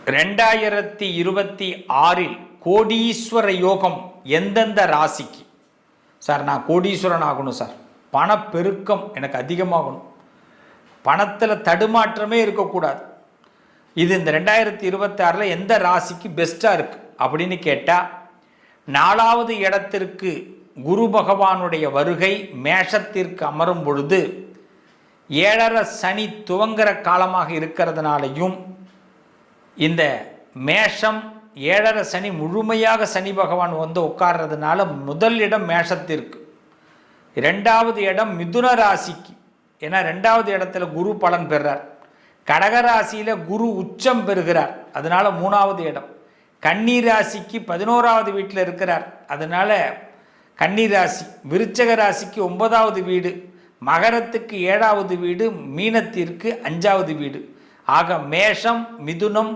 2026 கோடீஸ்வர யோகம் எந்தெந்த ராசிக்கு? சார் நான் கோடீஸ்வரன் ஆகணும் சார், பணப்பெருக்கம் எனக்கு அதிகமாகணும், பணத்தில் தடுமாற்றமே இருக்கக்கூடாது, இது இந்த 2026 எந்த ராசிக்கு பெஸ்ட்டாக இருக்குது அப்படின்னு கேட்டால், 4வது இடத்திற்கு குரு பகவானுடைய வருகை மேஷத்திற்கு அமரும் பொழுது 7.5 சனி துவங்குற காலமாக இருக்கிறதுனாலையும், இந்த மேஷம் 7.5 சனி முழுமையாக சனி பகவான் வந்து உட்கார்றதுனால முதல் இடம் மேஷத்திற்கு, 2வது இடம் மிதுன ராசிக்கு, ஏன்னா 2வது இடத்துல குரு பலன் பெறார், கடகராசியில் குரு உச்சம் பெறுகிறார், அதனால 3வது இடம், கன்னி ராசிக்கு 11வது வீட்டில் இருக்கிறார், அதனால கன்னி ராசி, விருச்சக ராசிக்கு 9வது வீடு, மகரத்துக்கு 7வது வீடு, மீனத்திற்கு 5வது வீடு. ஆக மேஷம், மிதுனம்,